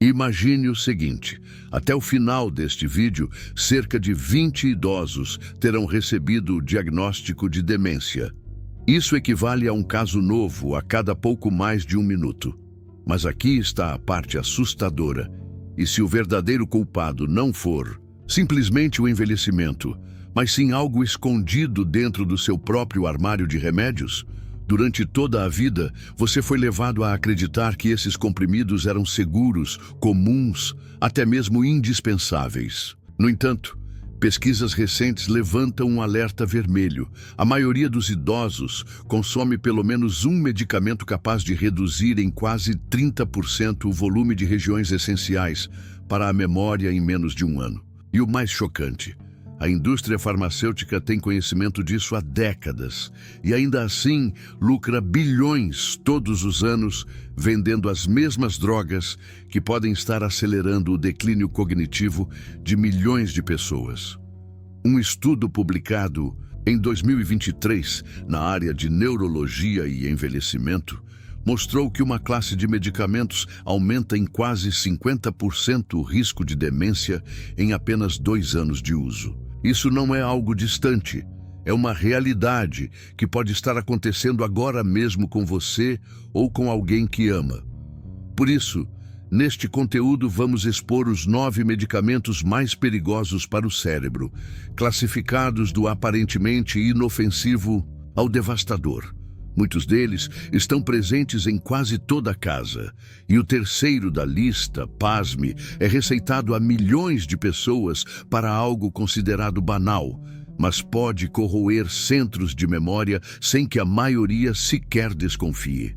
Imagine o seguinte: até o final deste vídeo, cerca de 20 idosos terão recebido o diagnóstico de demência. Isso equivale a um caso novo a cada pouco mais de um minuto. Mas aqui está a parte assustadora. E se o verdadeiro culpado não for simplesmente o envelhecimento, mas sim algo escondido dentro do seu próprio armário de remédios? Durante toda a vida, você foi levado a acreditar que esses comprimidos eram seguros, comuns, até mesmo indispensáveis. No entanto, pesquisas recentes levantam um alerta vermelho. A maioria dos idosos consome pelo menos um medicamento capaz de reduzir em quase 30% o volume de regiões essenciais para a memória em menos de um ano. E o mais chocante: a indústria farmacêutica tem conhecimento disso há décadas e ainda assim lucra bilhões todos os anos vendendo as mesmas drogas que podem estar acelerando o declínio cognitivo de milhões de pessoas. Um estudo publicado em 2023 na área de neurologia e envelhecimento mostrou que uma classe de medicamentos aumenta em quase 50% o risco de demência em apenas 2 anos de uso. Isso não é algo distante, é uma realidade que pode estar acontecendo agora mesmo com você ou com alguém que ama. Por isso, neste conteúdo vamos expor os 9 medicamentos mais perigosos para o cérebro, classificados do aparentemente inofensivo ao devastador. Muitos deles estão presentes em quase toda a casa. E o terceiro da lista, pasme, é receitado a milhões de pessoas para algo considerado banal, mas pode corroer centros de memória sem que a maioria sequer desconfie.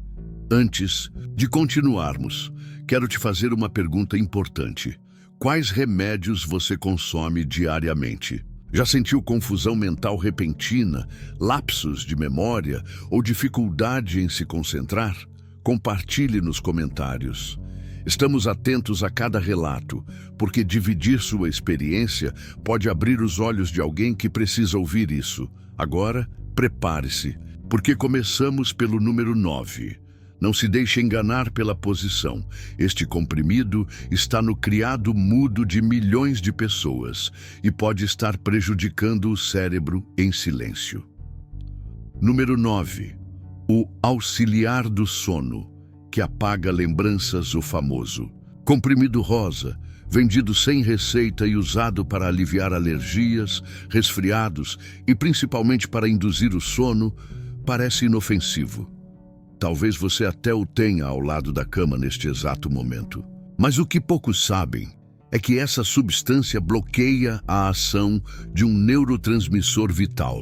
Antes de continuarmos, quero te fazer uma pergunta importante. Quais remédios você consome diariamente? Já sentiu confusão mental repentina, lapsos de memória ou dificuldade em se concentrar? Compartilhe nos comentários. Estamos atentos a cada relato, porque dividir sua experiência pode abrir os olhos de alguém que precisa ouvir isso. Agora, prepare-se, porque começamos pelo número 9. Não se deixe enganar pela posição. Este comprimido está no criado mudo de milhões de pessoas e pode estar prejudicando o cérebro em silêncio. Número 9. O auxiliar do sono, que apaga lembranças, o famoso. Comprimido rosa, vendido sem receita e usado para aliviar alergias, resfriados e principalmente para induzir o sono, parece inofensivo. Talvez você até o tenha ao lado da cama neste exato momento. Mas o que poucos sabem é que essa substância bloqueia a ação de um neurotransmissor vital,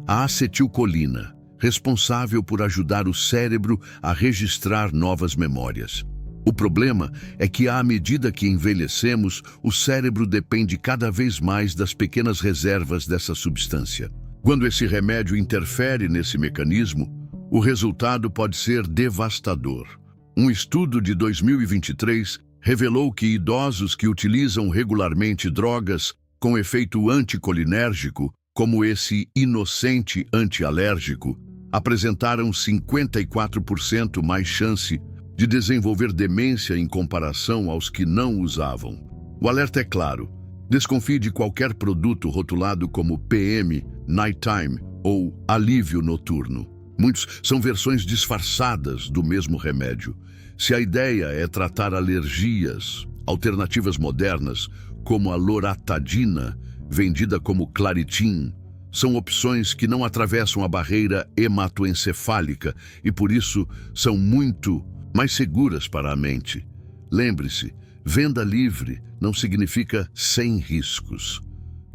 a acetilcolina, responsável por ajudar o cérebro a registrar novas memórias. O problema é que, à medida que envelhecemos, o cérebro depende cada vez mais das pequenas reservas dessa substância. Quando esse remédio interfere nesse mecanismo, o resultado pode ser devastador. Um estudo de 2023 revelou que idosos que utilizam regularmente drogas com efeito anticolinérgico, como esse inocente antialérgico, apresentaram 54% mais chance de desenvolver demência em comparação aos que não usavam. O alerta é claro: desconfie de qualquer produto rotulado como PM, Nighttime ou alívio noturno. Muitos são versões disfarçadas do mesmo remédio. Se a ideia é tratar alergias, alternativas modernas, como a loratadina, vendida como Claritin, são opções que não atravessam a barreira hematoencefálica e, por isso, são muito mais seguras para a mente. Lembre-se, venda livre não significa sem riscos.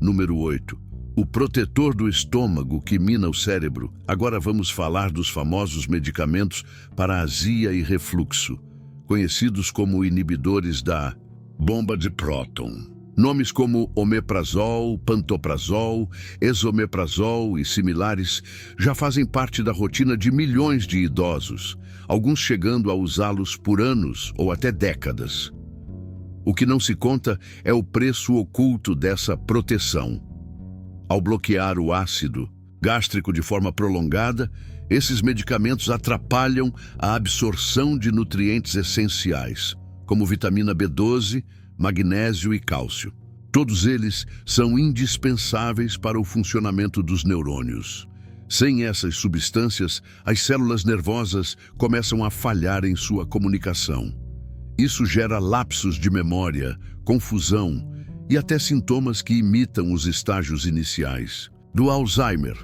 Número 8. O protetor do estômago que mina o cérebro. Agora vamos falar dos famosos medicamentos para azia e refluxo, conhecidos como inibidores da bomba de próton. Nomes como omeprazol, pantoprazol, esomeprazol e similares já fazem parte da rotina de milhões de idosos, alguns chegando a usá-los por anos ou até décadas. O que não se conta é o preço oculto dessa proteção. Ao bloquear o ácido gástrico de forma prolongada, esses medicamentos atrapalham a absorção de nutrientes essenciais, como vitamina B12, magnésio e cálcio. Todos eles são indispensáveis para o funcionamento dos neurônios. Sem essas substâncias, as células nervosas começam a falhar em sua comunicação. Isso gera lapsos de memória, confusão e até sintomas que imitam os estágios iniciais do Alzheimer.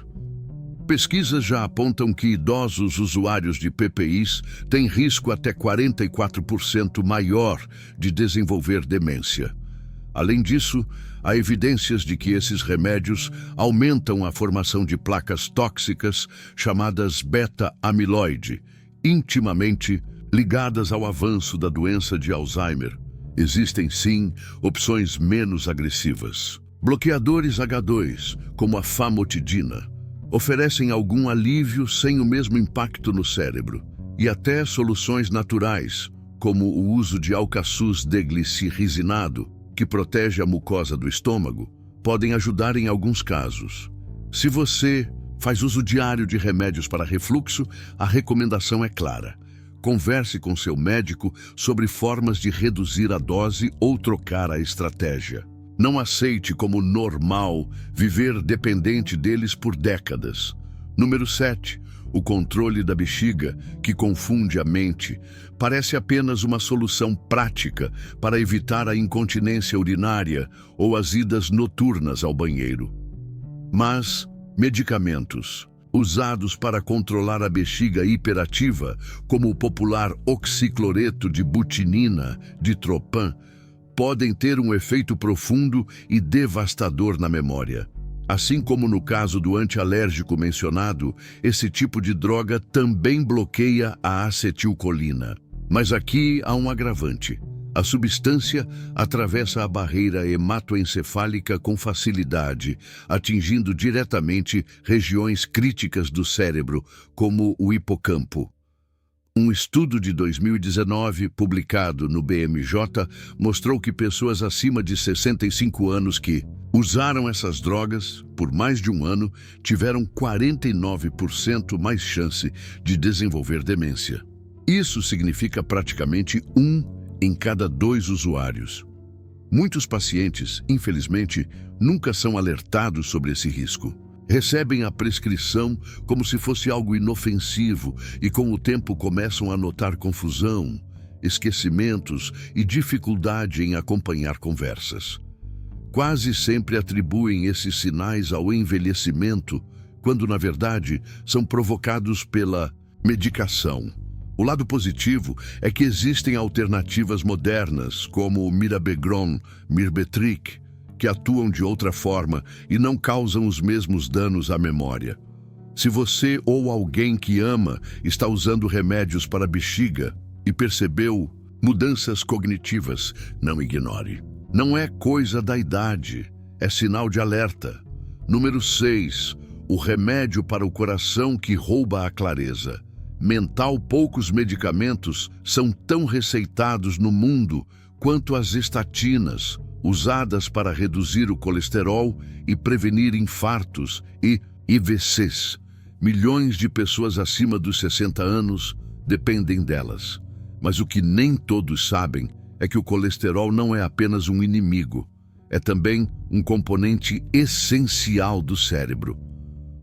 Pesquisas já apontam que idosos usuários de PPIs têm risco até 44% maior de desenvolver demência. Além disso, há evidências de que esses remédios aumentam a formação de placas tóxicas chamadas beta-amiloide, intimamente ligadas ao avanço da doença de Alzheimer. Existem, sim, opções menos agressivas. Bloqueadores H2, como a famotidina, oferecem algum alívio sem o mesmo impacto no cérebro, e até soluções naturais, como o uso de alcaçuz deglicirrizinado, que protege a mucosa do estômago, podem ajudar em alguns casos. Se você faz uso diário de remédios para refluxo, a recomendação é clara. Converse com seu médico sobre formas de reduzir a dose ou trocar a estratégia. Não aceite como normal viver dependente deles por décadas. Número 7. O controle da bexiga, que confunde a mente, parece apenas uma solução prática para evitar a incontinência urinária ou as idas noturnas ao banheiro. Mas medicamentos usados para controlar a bexiga hiperativa, como o popular oxicloreto de butinina, ditropan, podem ter um efeito profundo e devastador na memória. Assim como no caso do antialérgico mencionado, esse tipo de droga também bloqueia a acetilcolina. Mas aqui há um agravante. A substância atravessa a barreira hematoencefálica com facilidade, atingindo diretamente regiões críticas do cérebro, como o hipocampo. Um estudo de 2019, publicado no BMJ, mostrou que pessoas acima de 65 anos que usaram essas drogas por mais de um ano tiveram 49% mais chance de desenvolver demência. Isso significa praticamente 1 em cada 2 usuários. Muitos pacientes, infelizmente, nunca são alertados sobre esse risco. Recebem a prescrição como se fosse algo inofensivo e com o tempo começam a notar confusão, esquecimentos e dificuldade em acompanhar conversas. Quase sempre atribuem esses sinais ao envelhecimento, quando na verdade são provocados pela medicação. O lado positivo é que existem alternativas modernas, como o mirabegron, mirbetriq, que atuam de outra forma e não causam os mesmos danos à memória. Se você ou alguém que ama está usando remédios para bexiga e percebeu mudanças cognitivas, não ignore. Não é coisa da idade, é sinal de alerta. Número 6. O remédio para o coração que rouba a clareza. Mental, poucos medicamentos são tão receitados no mundo quanto as estatinas, usadas para reduzir o colesterol e prevenir infartos e IVCs. Milhões de pessoas acima dos 60 anos dependem delas. Mas o que nem todos sabem é que o colesterol não é apenas um inimigo, é também um componente essencial do cérebro.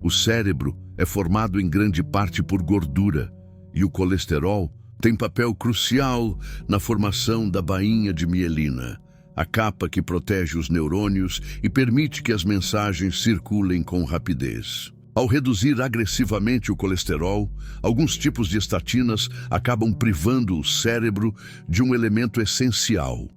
O cérebro é formado em grande parte por gordura, e o colesterol tem papel crucial na formação da bainha de mielina, a capa que protege os neurônios e permite que as mensagens circulem com rapidez. Ao reduzir agressivamente o colesterol, alguns tipos de estatinas acabam privando o cérebro de um elemento essencial.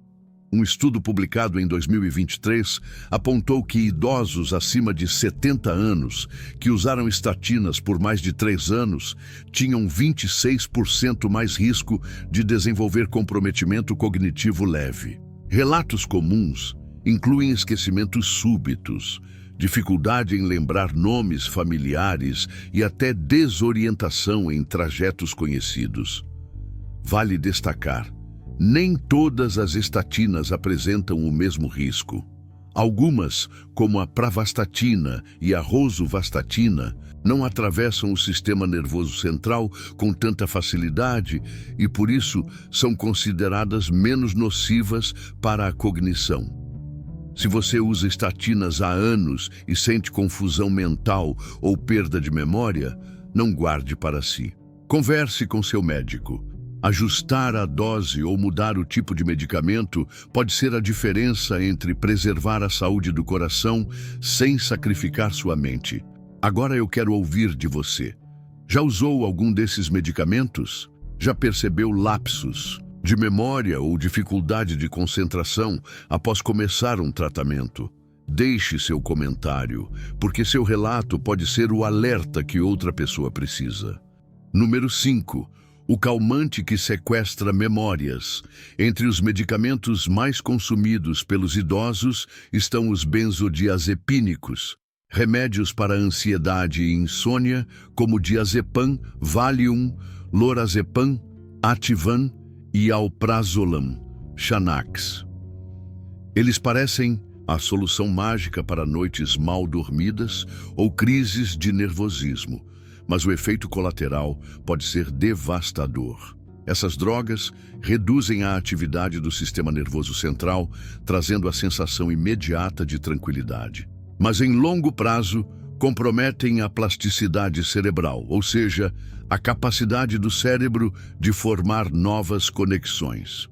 Um estudo publicado em 2023 apontou que idosos acima de 70 anos que usaram estatinas por mais de 3 anos tinham 26% mais risco de desenvolver comprometimento cognitivo leve. Relatos comuns incluem esquecimentos súbitos, dificuldade em lembrar nomes familiares e até desorientação em trajetos conhecidos. Vale destacar: nem todas as estatinas apresentam o mesmo risco. Algumas, como a pravastatina e a rosuvastatina, não atravessam o sistema nervoso central com tanta facilidade e, por isso, são consideradas menos nocivas para a cognição. Se você usa estatinas há anos e sente confusão mental ou perda de memória, não guarde para si. Converse com seu médico. Ajustar a dose ou mudar o tipo de medicamento pode ser a diferença entre preservar a saúde do coração sem sacrificar sua mente. Agora eu quero ouvir de você. Já usou algum desses medicamentos? Já percebeu lapsos de memória ou dificuldade de concentração após começar um tratamento? Deixe seu comentário, porque seu relato pode ser o alerta que outra pessoa precisa. Número 5. O calmante que sequestra memórias. Entre os medicamentos mais consumidos pelos idosos estão os benzodiazepínicos, remédios para ansiedade e insônia, como diazepam, Valium, lorazepam, Ativan e alprazolam, Xanax. Eles parecem a solução mágica para noites mal dormidas ou crises de nervosismo, mas o efeito colateral pode ser devastador. Essas drogas reduzem a atividade do sistema nervoso central, trazendo a sensação imediata de tranquilidade. Mas em longo prazo, comprometem a plasticidade cerebral, ou seja, a capacidade do cérebro de formar novas conexões.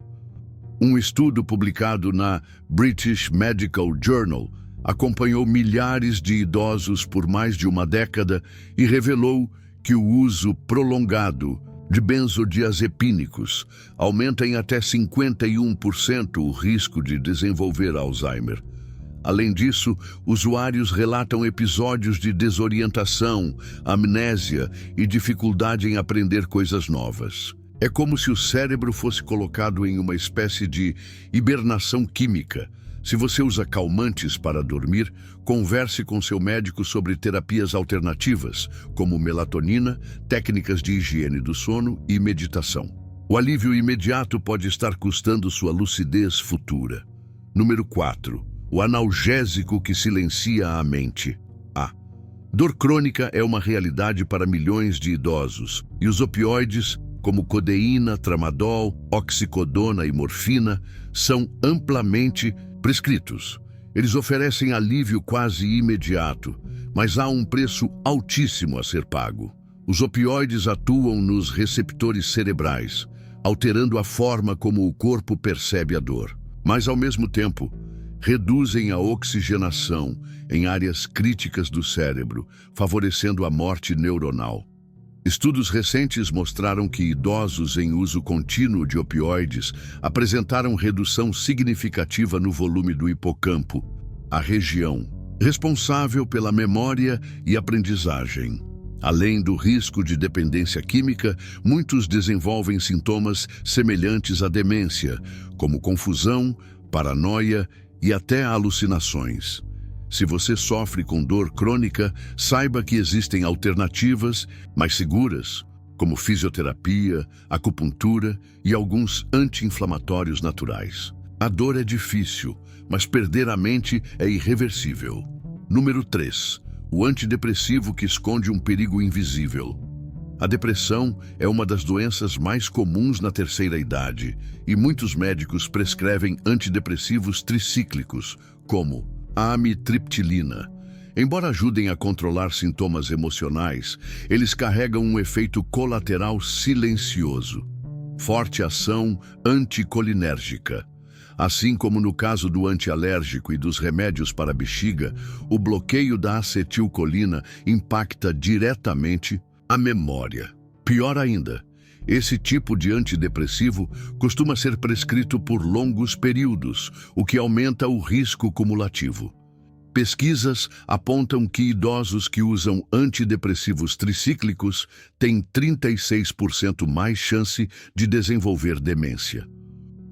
Um estudo publicado na British Medical Journal acompanhou milhares de idosos por mais de uma década e revelou que o uso prolongado de benzodiazepínicos aumenta em até 51% o risco de desenvolver Alzheimer. Além disso, usuários relatam episódios de desorientação, amnésia e dificuldade em aprender coisas novas. É como se o cérebro fosse colocado em uma espécie de hibernação química. Se você usa calmantes para dormir, converse com seu médico sobre terapias alternativas, como melatonina, técnicas de higiene do sono e meditação. O alívio imediato pode estar custando sua lucidez futura. Número 4. O analgésico que silencia a mente. Dor crônica é uma realidade para milhões de idosos, e os opioides, como codeína, tramadol, oxicodona e morfina, são amplamente prescritos. Eles oferecem alívio quase imediato, mas há um preço altíssimo a ser pago. Os opioides atuam nos receptores cerebrais, alterando a forma como o corpo percebe a dor. Mas, ao mesmo tempo, reduzem a oxigenação em áreas críticas do cérebro, favorecendo a morte neuronal. Estudos recentes mostraram que idosos em uso contínuo de opioides apresentaram redução significativa no volume do hipocampo, a região responsável pela memória e aprendizagem. Além do risco de dependência química, muitos desenvolvem sintomas semelhantes à demência, como confusão, paranoia e até alucinações. Se você sofre com dor crônica, saiba que existem alternativas mais seguras, como fisioterapia, acupuntura e alguns anti-inflamatórios naturais. A dor é difícil, mas perder a mente é irreversível. Número 3. O antidepressivo que esconde um perigo invisível. A depressão é uma das doenças mais comuns na terceira idade, e muitos médicos prescrevem antidepressivos tricíclicos, como a amitriptilina. Embora ajudem a controlar sintomas emocionais, eles carregam um efeito colateral silencioso. Forte ação anticolinérgica. Assim como no caso do antialérgico e dos remédios para a bexiga, o bloqueio da acetilcolina impacta diretamente a memória. Pior ainda, esse tipo de antidepressivo costuma ser prescrito por longos períodos, o que aumenta o risco cumulativo. Pesquisas apontam que idosos que usam antidepressivos tricíclicos têm 36% mais chance de desenvolver demência.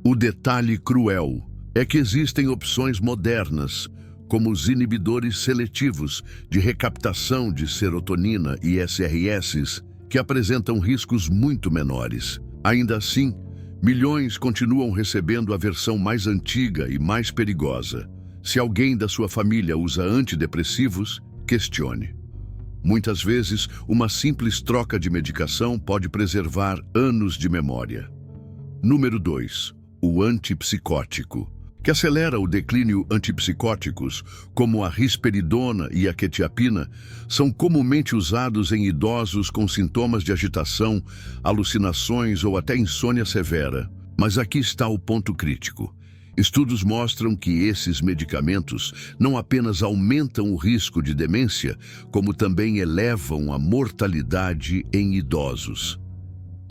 O detalhe cruel é que existem opções modernas, como os inibidores seletivos de recaptação de serotonina e SRS, que apresentam riscos muito menores. Ainda assim, milhões continuam recebendo a versão mais antiga e mais perigosa. Se alguém da sua família usa antidepressivos, questione. Muitas vezes, uma simples troca de medicação pode preservar anos de memória. Número 2. O antipsicótico, que acelera o declínio. Antipsicóticos, como a risperidona e a quetiapina, são comumente usados em idosos com sintomas de agitação, alucinações ou até insônia severa. Mas aqui está o ponto crítico. Estudos mostram que esses medicamentos não apenas aumentam o risco de demência, como também elevam a mortalidade em idosos.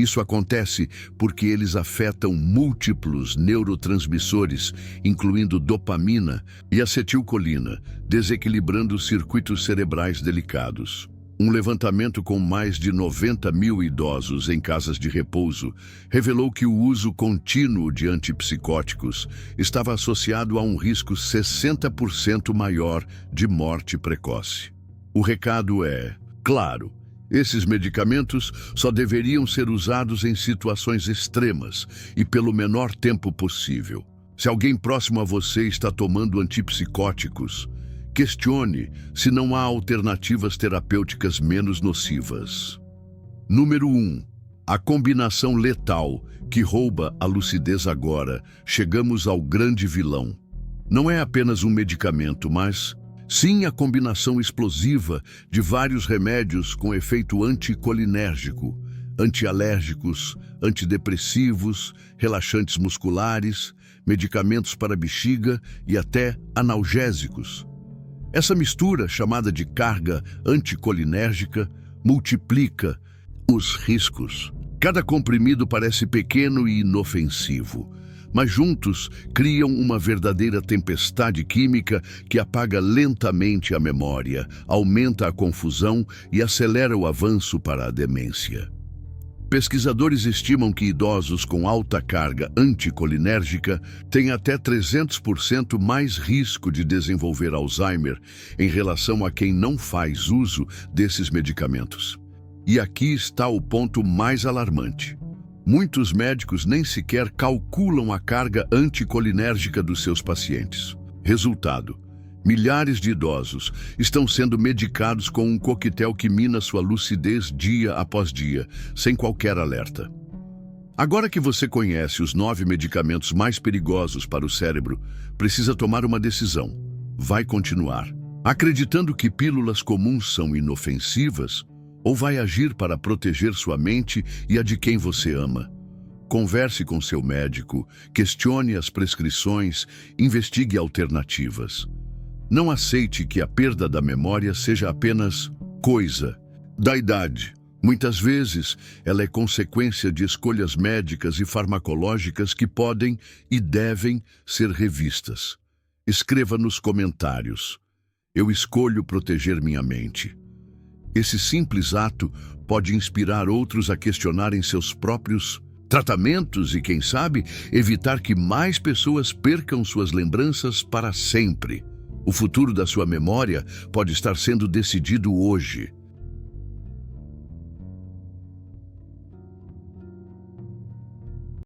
Isso acontece porque eles afetam múltiplos neurotransmissores, incluindo dopamina e acetilcolina, desequilibrando circuitos cerebrais delicados. Um levantamento com mais de 90 mil idosos em casas de repouso revelou que o uso contínuo de antipsicóticos estava associado a um risco 60% maior de morte precoce. O recado é, claro, esses medicamentos só deveriam ser usados em situações extremas e pelo menor tempo possível. Se alguém próximo a você está tomando antipsicóticos, questione se não há alternativas terapêuticas menos nocivas. Número 1. A combinação letal que rouba a lucidez agora. Chegamos ao grande vilão. Não é apenas um medicamento, mas sim a combinação explosiva de vários remédios com efeito anticolinérgico, antialérgicos, antidepressivos, relaxantes musculares, medicamentos para bexiga e até analgésicos. Essa mistura, chamada de carga anticolinérgica, multiplica os riscos. Cada comprimido parece pequeno e inofensivo, mas juntos criam uma verdadeira tempestade química que apaga lentamente a memória, aumenta a confusão e acelera o avanço para a demência. Pesquisadores estimam que idosos com alta carga anticolinérgica têm até 300% mais risco de desenvolver Alzheimer em relação a quem não faz uso desses medicamentos. E aqui está o ponto mais alarmante. Muitos médicos nem sequer calculam a carga anticolinérgica dos seus pacientes. Resultado: milhares de idosos estão sendo medicados com um coquetel que mina sua lucidez dia após dia, sem qualquer alerta. Agora que você conhece os 9 medicamentos mais perigosos para o cérebro, precisa tomar uma decisão. Vai continuar acreditando que pílulas comuns são inofensivas ou vai agir para proteger sua mente e a de quem você ama? Converse com seu médico, questione as prescrições, investigue alternativas. Não aceite que a perda da memória seja apenas coisa da idade. Muitas vezes, ela é consequência de escolhas médicas e farmacológicas que podem e devem ser revistas. Escreva nos comentários: eu escolho proteger minha mente. Esse simples ato pode inspirar outros a questionarem seus próprios tratamentos e, quem sabe, evitar que mais pessoas percam suas lembranças para sempre. O futuro da sua memória pode estar sendo decidido hoje.